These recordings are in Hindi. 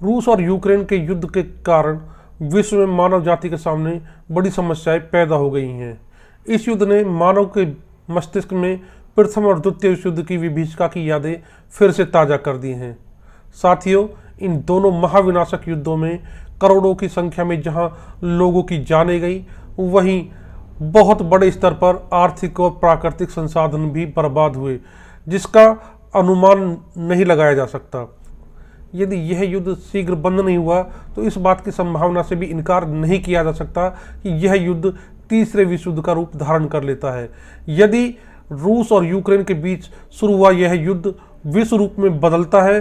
रूस और यूक्रेन के युद्ध के कारण विश्व में मानव जाति के सामने बड़ी समस्याएं पैदा हो गई हैं। इस युद्ध ने मानव के मस्तिष्क में प्रथम और द्वितीय विश्व युद्ध की विभीषिका की यादें फिर से ताज़ा कर दी हैं। साथियों, इन दोनों महाविनाशक युद्धों में करोड़ों की संख्या में जहां लोगों की जानें गई, वहीं बहुत बड़े स्तर पर आर्थिक और प्राकृतिक संसाधन भी बर्बाद हुए, जिसका अनुमान नहीं लगाया जा सकता। यदि यह युद्ध शीघ्र बंद नहीं हुआ तो इस बात की संभावना से भी इनकार नहीं किया जा सकता कि यह युद्ध तीसरे विश्व युद्ध का रूप धारण कर लेता है। यदि रूस और यूक्रेन के बीच शुरू हुआ यह युद्ध विश्व रूप में बदलता है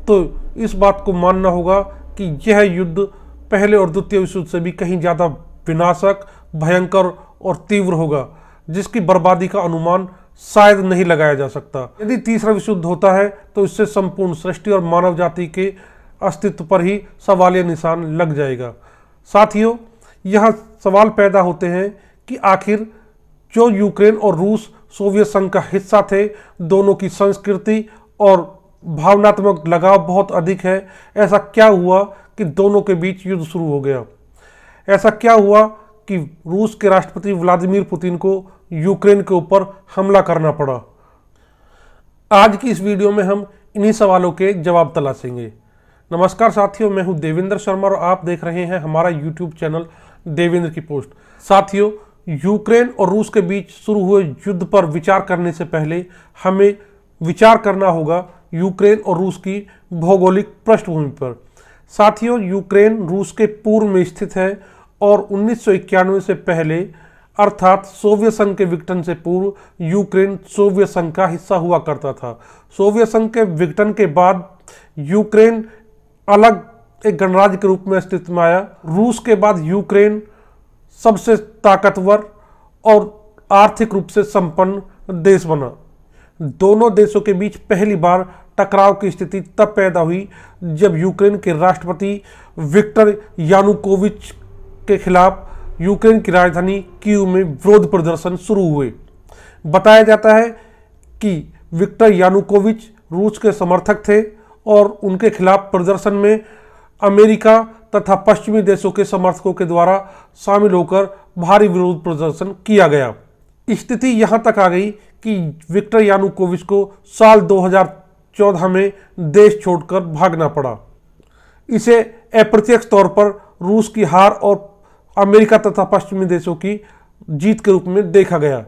तो इस बात को मानना होगा कि यह युद्ध पहले और द्वितीय विश्व युद्ध से भी कहीं ज़्यादा विनाशक, भयंकर और तीव्र होगा, जिसकी बर्बादी का अनुमान शायद नहीं लगाया जा सकता। यदि तीसरा विश्व युद्ध होता है तो इससे संपूर्ण सृष्टि और मानव जाति के अस्तित्व पर ही सवालिया निशान लग जाएगा। साथियों, यहाँ सवाल पैदा होते हैं कि आखिर जो यूक्रेन और रूस सोवियत संघ का हिस्सा थे, दोनों की संस्कृति और भावनात्मक लगाव बहुत अधिक है। ऐसा क्या हुआ कि दोनों के बीच युद्ध शुरू हो गया? ऐसा क्या हुआ कि रूस के राष्ट्रपति व्लादिमीर पुतिन को यूक्रेन के ऊपर हमला करना पड़ा? आज की इस वीडियो में हम इन्हीं सवालों के जवाब तलाशेंगे। नमस्कार साथियों, मैं हूं देवेंद्र शर्मा और आप देख रहे हैं हमारा यूट्यूब चैनल देवेंद्र की पोस्ट। साथियों, यूक्रेन और रूस के बीच शुरू हुए युद्ध पर विचार करने से पहले हमें विचार करना होगा यूक्रेन और रूस की भौगोलिक पृष्ठभूमि पर। साथियों, यूक्रेन रूस के पूर्व में स्थित है और 1991 से पहले अर्थात सोवियत संघ के विघटन से पूर्व यूक्रेन सोवियत संघ का हिस्सा हुआ करता था। सोवियत संघ के विघटन के बाद यूक्रेन अलग एक गणराज्य के रूप में अस्तित्व में आया। रूस के बाद यूक्रेन सबसे ताकतवर और आर्थिक रूप से संपन्न देश बना। दोनों देशों के बीच पहली बार टकराव की स्थिति तब पैदा हुई जब यूक्रेन के राष्ट्रपति विक्टर यानुकोविच के खिलाफ यूक्रेन की राजधानी कीव में विरोध प्रदर्शन शुरू हुए। बताया जाता है कि विक्टर यानुकोविच रूस के समर्थक थे और उनके खिलाफ प्रदर्शन में अमेरिका तथा पश्चिमी देशों के समर्थकों के द्वारा शामिल होकर भारी विरोध प्रदर्शन किया गया। स्थिति यहाँ तक आ गई कि विक्टर यानुकोविच को साल 2014 में देश छोड़कर भागना पड़ा। इसे अप्रत्यक्ष तौर पर रूस की हार और अमेरिका तथा पश्चिमी देशों की जीत के रूप में देखा गया।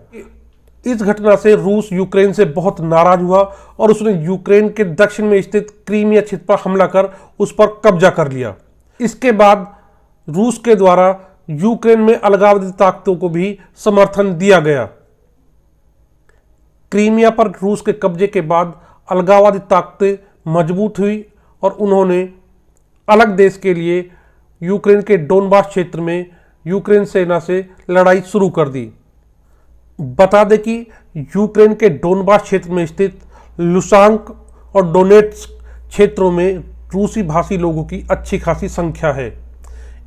इस घटना से रूस यूक्रेन से बहुत नाराज हुआ और उसने यूक्रेन के दक्षिण में स्थित क्रीमिया क्षेत्र पर हमला कर उस पर कब्जा कर लिया। इसके बाद रूस के द्वारा यूक्रेन में अलगाववादी ताकतों को भी समर्थन दिया गया। क्रीमिया पर रूस के कब्जे के बाद अलगाववादी ताकतें मजबूत हुई और उन्होंने अलग देश के लिए यूक्रेन के डोनबास क्षेत्र में यूक्रेन सेना से लड़ाई शुरू कर दी। बता दें कि यूक्रेन के डोनबास क्षेत्र में स्थित लुसांक और डोनेट्स्क क्षेत्रों में रूसी भाषी लोगों की अच्छी खासी संख्या है।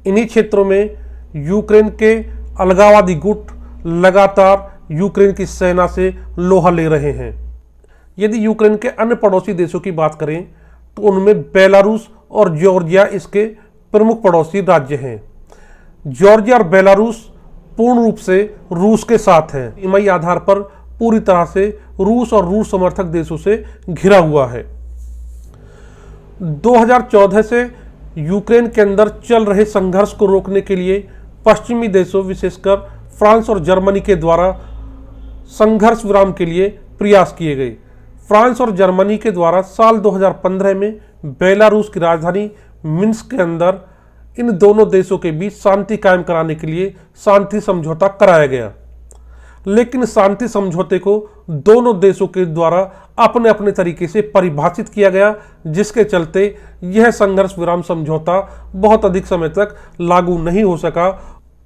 इन्हीं क्षेत्रों में यूक्रेन के अलगाववादी गुट लगातार यूक्रेन की सेना से लोहा ले रहे हैं। यदि यूक्रेन के अन्य पड़ोसी देशों की बात करें तो उनमें बेलारूस और जॉर्जिया इसके प्रमुख पड़ोसी राज्य हैं। जॉर्जिया और बेलारूस पूर्ण रूप से रूस के साथ हैं। सीमाई आधार पर पूरी तरह से रूस और रूस समर्थक देशों से घिरा हुआ है। 2014 से यूक्रेन के अंदर चल रहे संघर्ष को रोकने के लिए पश्चिमी देशों विशेषकर फ्रांस और जर्मनी के द्वारा संघर्ष विराम के लिए प्रयास किए गए। फ्रांस और जर्मनी के द्वारा साल 2015 में बेलारूस की राजधानी मिन्स्क के अंदर इन दोनों देशों के बीच शांति कायम कराने के लिए शांति समझौता कराया गया। लेकिन शांति समझौते को दोनों देशों के द्वारा अपने अपने तरीके से परिभाषित किया गया, जिसके चलते यह संघर्ष विराम समझौता बहुत अधिक समय तक लागू नहीं हो सका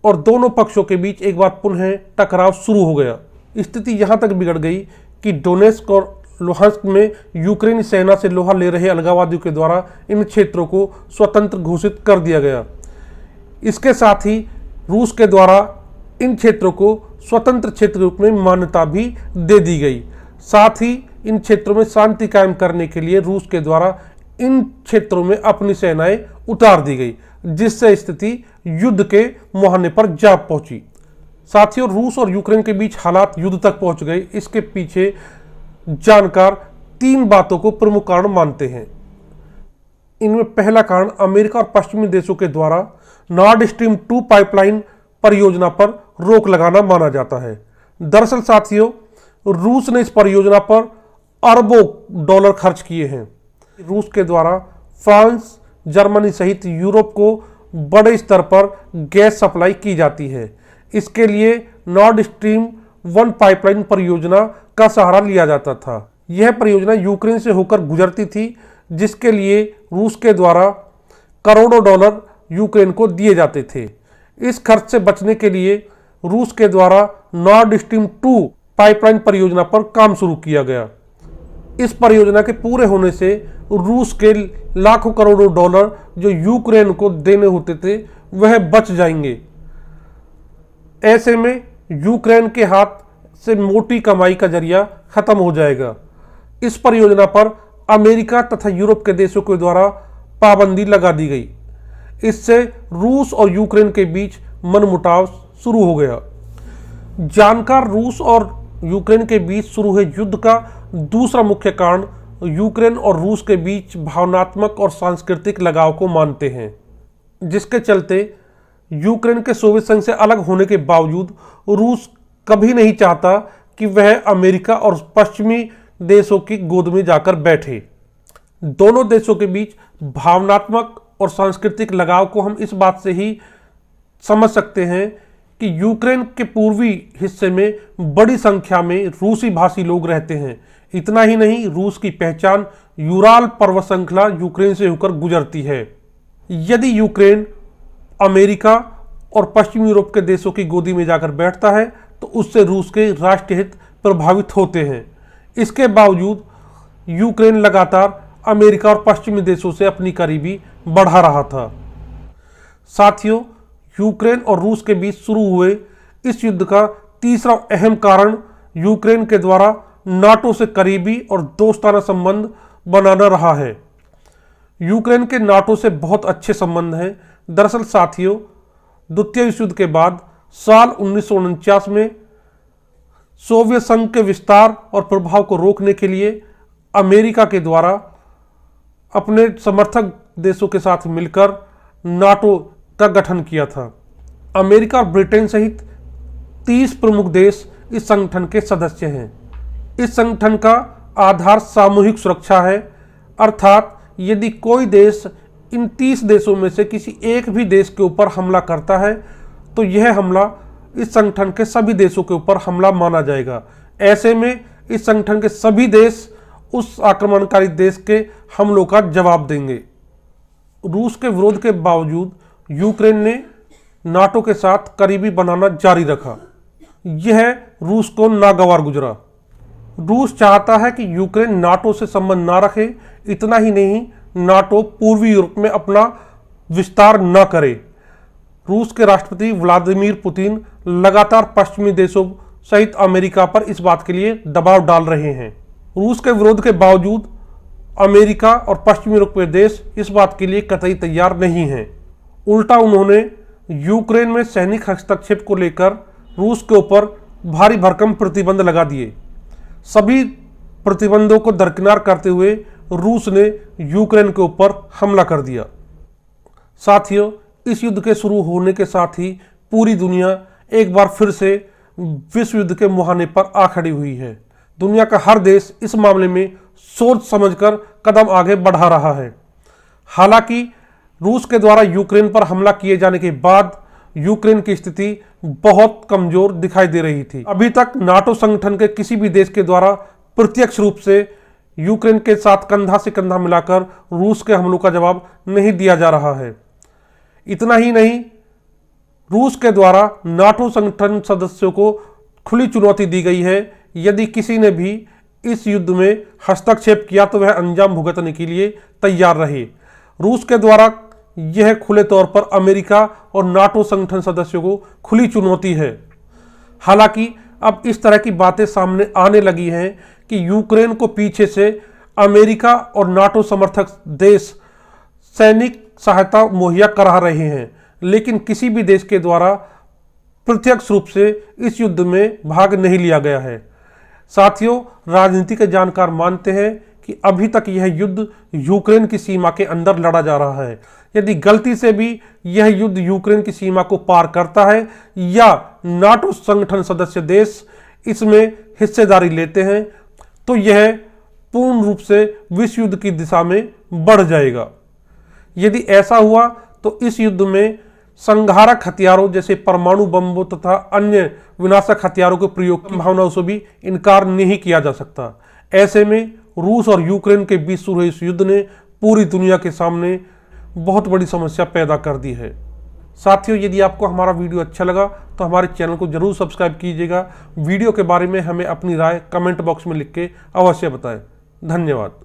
और दोनों पक्षों के बीच एक बार पुनः टकराव शुरू हो गया। स्थिति यहाँ तक बिगड़ गई कि डोनेट्स्क और लुहांस्क में यूक्रेनी सेना से लोहा ले रहे अलगाववादियों के द्वारा इन क्षेत्रों को स्वतंत्र घोषित कर दिया गया। इसके साथ ही रूस के द्वारा इन क्षेत्रों को स्वतंत्र क्षेत्र रूप में मान्यता भी दे दी गई। साथ ही इन क्षेत्रों में शांति कायम करने के लिए रूस के द्वारा इन क्षेत्रों में अपनी सेनाएं उतार दी गई, जिससे स्थिति युद्ध के मुहाने पर जा पहुंची। साथियों, रूस और यूक्रेन के बीच हालात युद्ध तक पहुंच गए। इसके पीछे जानकार 3 बातों को प्रमुख कारण मानते हैं। इनमें पहला कारण अमेरिका और पश्चिमी देशों के द्वारा नॉर्ड स्ट्रीम 2 पाइपलाइन परियोजना पर रोक लगाना माना जाता है। दरअसल साथियों, रूस ने इस परियोजना पर अरबों डॉलर खर्च किए हैं। रूस के द्वारा फ्रांस, जर्मनी सहित यूरोप को बड़े स्तर पर गैस सप्लाई की जाती है। इसके लिए नॉर्ड स्ट्रीम 1 पाइपलाइन परियोजना का सहारा लिया जाता था। यह परियोजना यूक्रेन से होकर गुजरती थी, जिसके लिए रूस के द्वारा करोड़ों डॉलर यूक्रेन को दिए जाते थे। इस खर्च से बचने के लिए रूस के द्वारा नॉर्ड स्ट्रीम 2 पाइपलाइन परियोजना पर काम शुरू किया गया। इस परियोजना के पूरे होने से रूस के लाखों करोड़ों डॉलर जो यूक्रेन को देने होते थे वह बच जाएंगे। ऐसे में यूक्रेन के हाथ से मोटी कमाई का जरिया खत्म हो जाएगा। इस परियोजना पर अमेरिका तथा यूरोप के देशों के द्वारा पाबंदी लगा दी गई। इससे रूस और यूक्रेन के बीच मनमुटाव शुरू हो गया। जानकार रूस और यूक्रेन के बीच शुरू हुए युद्ध का दूसरा मुख्य कारण यूक्रेन और रूस के बीच भावनात्मक और सांस्कृतिक लगाव को मानते हैं, जिसके चलते यूक्रेन के सोवियत संघ से अलग होने के बावजूद रूस कभी नहीं चाहता कि वह अमेरिका और पश्चिमी देशों की गोद में जाकर बैठे। दोनों देशों के बीच भावनात्मक और सांस्कृतिक लगाव को हम इस बात से ही समझ सकते हैं कि यूक्रेन के पूर्वी हिस्से में बड़ी संख्या में रूसी भाषी लोग रहते हैं। इतना ही नहीं, रूस की पहचान यूराल पर्वत श्रृंखला यूक्रेन से होकर गुजरती है। यदि यूक्रेन अमेरिका और पश्चिमी यूरोप के देशों की गोदी में जाकर बैठता है तो उससे रूस के राष्ट्रीय हित प्रभावित होते हैं। इसके बावजूद यूक्रेन लगातार अमेरिका और पश्चिमी देशों से अपनी करीबी बढ़ा रहा था। साथियों, यूक्रेन और रूस के बीच शुरू हुए इस युद्ध का तीसरा अहम कारण यूक्रेन के द्वारा नाटो से करीबी और दोस्ताना संबंध बनाना रहा है। यूक्रेन के नाटो से बहुत अच्छे संबंध हैं। दरअसल साथियों, द्वितीय विश्व युद्ध के बाद साल 1949 में सोवियत संघ के विस्तार और प्रभाव को रोकने के लिए अमेरिका के द्वारा अपने समर्थक देशों के साथ मिलकर नाटो का गठन किया था। अमेरिका और ब्रिटेन सहित 30 प्रमुख देश इस संगठन के सदस्य हैं। इस संगठन का आधार सामूहिक सुरक्षा है, अर्थात यदि कोई देश इन 30 देशों में से किसी एक भी देश के ऊपर हमला करता है तो यह हमला इस संगठन के सभी देशों के ऊपर हमला माना जाएगा। ऐसे में इस संगठन के सभी देश उस आक्रमणकारी देश के हमलों का जवाब देंगे। रूस के विरोध के बावजूद यूक्रेन ने नाटो के साथ करीबी बनाना जारी रखा। यह रूस को नागवार गुजरा। रूस चाहता है कि यूक्रेन नाटो से संबंध ना रखे। इतना ही नहीं, नाटो पूर्वी यूरोप में अपना विस्तार न करे। रूस के राष्ट्रपति व्लादिमीर पुतिन लगातार पश्चिमी देशों सहित अमेरिका पर इस बात के लिए दबाव डाल रहे हैं। रूस के विरोध के बावजूद अमेरिका और पश्चिमी यूरोपीय देश इस बात के लिए कतई तैयार नहीं हैं। उल्टा उन्होंने यूक्रेन में सैनिक हस्तक्षेप को लेकर रूस के ऊपर भारी भरकम प्रतिबंध लगा दिए। सभी प्रतिबंधों को दरकिनार करते हुए रूस ने यूक्रेन के ऊपर हमला कर दिया। साथियों, इस युद्ध के शुरू होने के साथ ही पूरी दुनिया एक बार फिर से विश्व युद्ध के मुहाने पर आ खड़ी हुई है। दुनिया का हर देश इस मामले में सोच समझकर कदम आगे बढ़ा रहा है। हालांकि रूस के द्वारा यूक्रेन पर हमला किए जाने के बाद यूक्रेन की स्थिति बहुत कमजोर दिखाई दे रही थी। अभी तक नाटो संगठन के किसी भी देश के द्वारा प्रत्यक्ष रूप से यूक्रेन के साथ कंधा से कंधा मिलाकर रूस के हमलों का जवाब नहीं दिया जा रहा है। इतना ही नहीं, रूस के द्वारा नाटो संगठन सदस्यों को खुली चुनौती दी गई है। यदि किसी ने भी इस युद्ध में हस्तक्षेप किया तो वह अंजाम भुगतने के लिए तैयार रहे। रूस के द्वारा यह खुले तौर पर अमेरिका और नाटो संगठन सदस्यों को खुली चुनौती है। हालांकि अब इस तरह की बातें सामने आने लगी हैं कि यूक्रेन को पीछे से अमेरिका और नाटो समर्थक देश सैनिक सहायता मुहैया करा रहे हैं, लेकिन किसी भी देश के द्वारा प्रत्यक्ष रूप से इस युद्ध में भाग नहीं लिया गया है। साथियों, राजनीति के जानकार मानते हैं कि अभी तक यह युद्ध यूक्रेन की सीमा के अंदर लड़ा जा रहा है। यदि गलती से भी यह युद्ध यूक्रेन की सीमा को पार करता है या नाटो संगठन सदस्य देश इसमें हिस्सेदारी लेते हैं तो यह पूर्ण रूप से विश्व युद्ध की दिशा में बढ़ जाएगा। यदि ऐसा हुआ तो इस युद्ध में संहारक हथियारों जैसे परमाणु बमों तथा अन्य विनाशक हथियारों के प्रयोग की संभावनाओं से भी इनकार नहीं किया जा सकता। ऐसे में रूस और यूक्रेन के बीच शुरू हुए इस युद्ध ने पूरी दुनिया के सामने बहुत बड़ी समस्या पैदा कर दी है। साथियों, यदि आपको हमारा वीडियो अच्छा लगा तो हमारे चैनल को जरूर सब्सक्राइब कीजिएगा। वीडियो के बारे में हमें अपनी राय कमेंट बॉक्स में लिख के अवश्य बताएं। धन्यवाद।